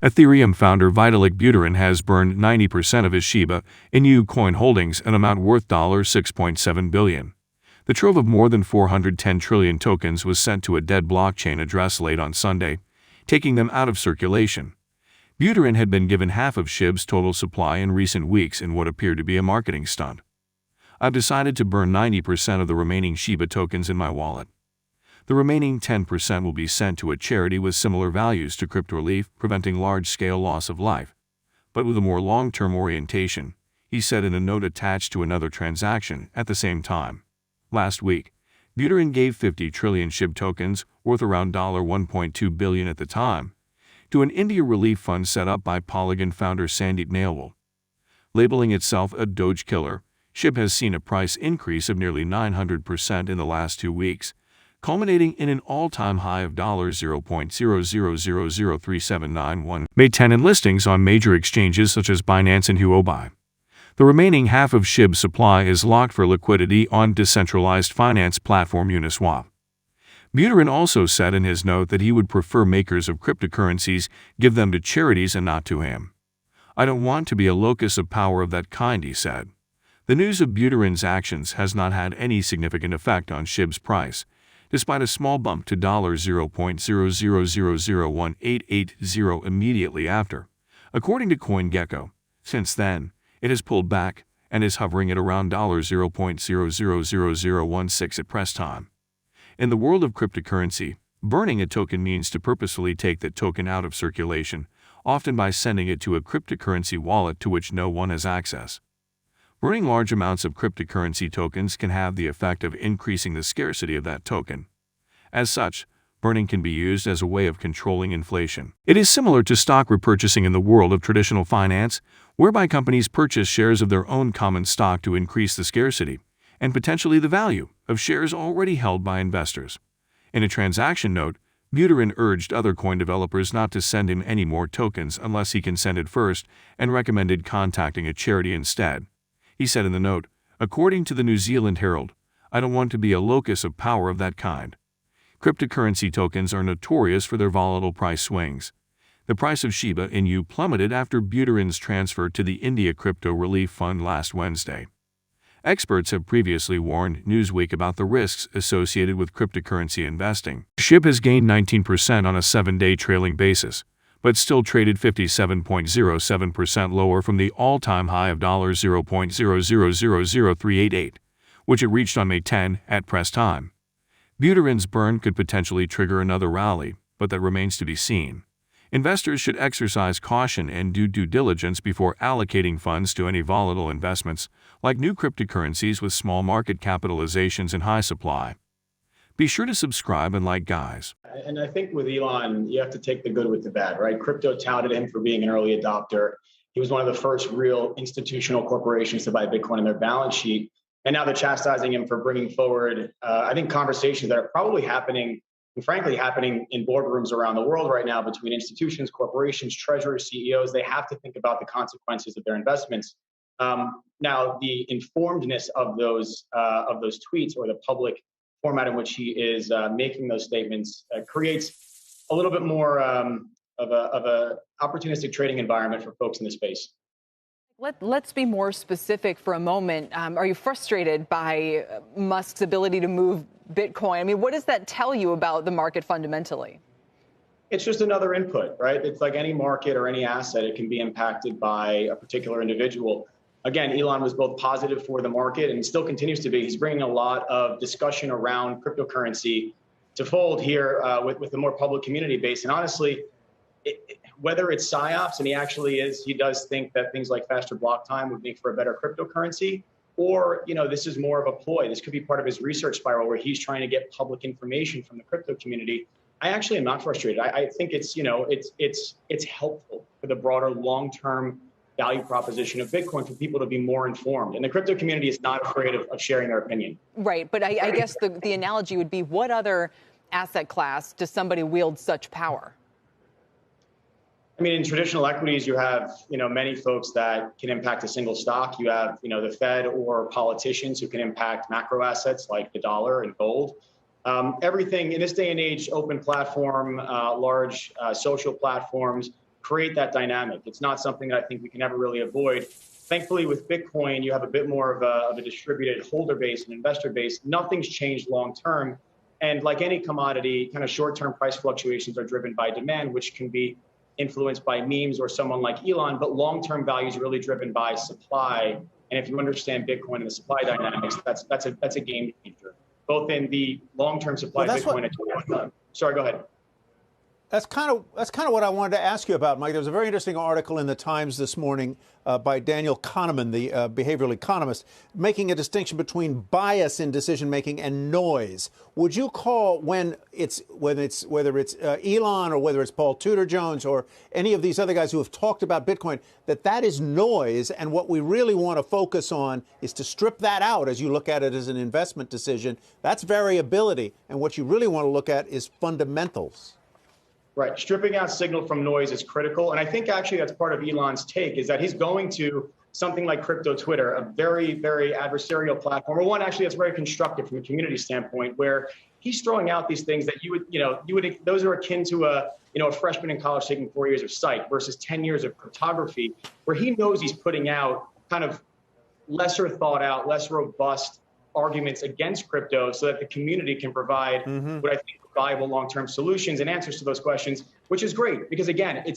Ethereum founder Vitalik Buterin has burned 90% of his Shiba Inu coin holdings, an amount worth $6.7 billion. The trove of more than 410 trillion tokens was sent to a dead blockchain address late on Sunday, taking them out of circulation. Buterin had been given half of SHIB's total supply in recent weeks in what appeared to be a marketing stunt. "I've decided to burn 90% of the remaining Shiba tokens in my wallet. The remaining 10% will be sent to a charity with similar values to Crypto Relief, preventing large-scale loss of life, but with a more long-term orientation," he said in a note attached to another transaction at the same time. Last week, Buterin gave 50 trillion SHIB tokens, worth around $1.2 billion at the time, to an India relief fund set up by Polygon founder Sandeep Nailwal. Labeling itself a Doge killer, SHIB has seen a price increase of nearly 900% in the last 2 weeks, culminating in an all-time high of $0.00003791 May 10 in listings on major exchanges such as Binance and Huobi. The remaining half of SHIB's supply is locked for liquidity on decentralized finance platform Uniswap. Buterin also said in his note that he would prefer makers of cryptocurrencies give them to charities and not to him. "I don't want to be a locus of power of that kind," he said. The news of Buterin's actions has not had any significant effect on SHIB's price, despite a small bump to $0.00001880 immediately after. According to CoinGecko, since then, it has pulled back and is hovering at around $0.000016 at press time. In the world of cryptocurrency, burning a token means to purposefully take that token out of circulation, often by sending it to a cryptocurrency wallet to which no one has access. Burning large amounts of cryptocurrency tokens can have the effect of increasing the scarcity of that token. As such, burning can be used as a way of controlling inflation. It is similar to stock repurchasing in the world of traditional finance, whereby companies purchase shares of their own common stock to increase the scarcity and potentially the value of shares already held by investors. In a transaction note, Buterin urged other coin developers not to send him any more tokens unless he consented first and recommended contacting a charity instead. He said in the note, according to the New Zealand Herald, "I don't want to be a locus of power of that kind." Cryptocurrency tokens are notorious for their volatile price swings. The price of Shiba Inu plummeted after Buterin's transfer to the India Crypto Relief Fund last Wednesday. Experts have previously warned Newsweek about the risks associated with cryptocurrency investing. SHIB has gained 19% on a 7-day trailing basis, but still traded 57.07% lower from the all-time high of $0.00000388, which it reached on May 10 at press time. Buterin's burn could potentially trigger another rally, but that remains to be seen. Investors should exercise caution and do due diligence before allocating funds to any volatile investments, like new cryptocurrencies with small market capitalizations and high supply. Be sure to subscribe and like, guys. And I think with Elon, you have to take the good with the bad, right? Crypto touted him for being an early adopter. He was one of the first real institutional corporations to buy Bitcoin on their balance sheet. And now they're chastising him for bringing forward, I think, conversations that are probably happening, and frankly, happening in boardrooms around the world right now between institutions, corporations, treasurers, CEOs. They have to think about the consequences of their investments. Now, the informedness of those tweets or the public format in which he is making those statements creates a little bit more of a opportunistic trading environment for folks in the space. Let's be more specific for a moment. Are you frustrated by Musk's ability to move Bitcoin? I mean, what does that tell you about the market fundamentally? It's just another input, right? It's like any market or any asset. It can be impacted by a particular individual. Again, Elon was both positive for the market and still continues to be. He's bringing a lot of discussion around cryptocurrency to fold here with the more public community base. And honestly, whether it's psyops, and he does think that things like faster block time would make for a better cryptocurrency, or this is more of a ploy. This could be part of his research spiral where he's trying to get public information from the crypto community. I actually am not frustrated. I think it's helpful for the broader long-term value proposition of Bitcoin for people to be more informed. And the crypto community is not afraid of sharing their opinion. Right. But I guess the analogy would be, what other asset class does somebody wield such power? I mean, in traditional equities, you have, many folks that can impact a single stock. You have, the Fed or politicians who can impact macro assets like the dollar and gold. Everything in this day and age, open platform, large social platforms, create that dynamic. It's not something that I think we can ever really avoid. Thankfully, with Bitcoin, you have a bit more of a distributed holder base and investor base. Nothing's changed long term. And like any commodity, kind of short-term price fluctuations are driven by demand, which can be influenced by memes or someone like Elon, but long-term value is really driven by supply. And if you understand Bitcoin and the supply dynamics, that's a game changer, both in the long-term supply of Bitcoin. Sorry, go ahead. That's kind of what I wanted to ask you about, Mike. There was a very interesting article in the Times this morning by Daniel Kahneman, the behavioral economist, making a distinction between bias in decision making and noise. Would you call whether it's Elon or whether it's Paul Tudor Jones or any of these other guys who have talked about Bitcoin, that is noise, and what we really want to focus on is to strip that out as you look at it as an investment decision? That's variability, and what you really want to look at is fundamentals. Right. Stripping out signal from noise is critical. And I think actually that's part of Elon's take, is that he's going to something like crypto Twitter, a very, very adversarial platform, or one actually that's very constructive from a community standpoint, where he's throwing out these things that those are akin to a freshman in college taking 4 years of psych versus 10 years of cryptography, where he knows he's putting out kind of lesser thought out, less robust arguments against crypto so that the community can provide what I think are valuable long-term solutions and answers to those questions, which is great because, again, it's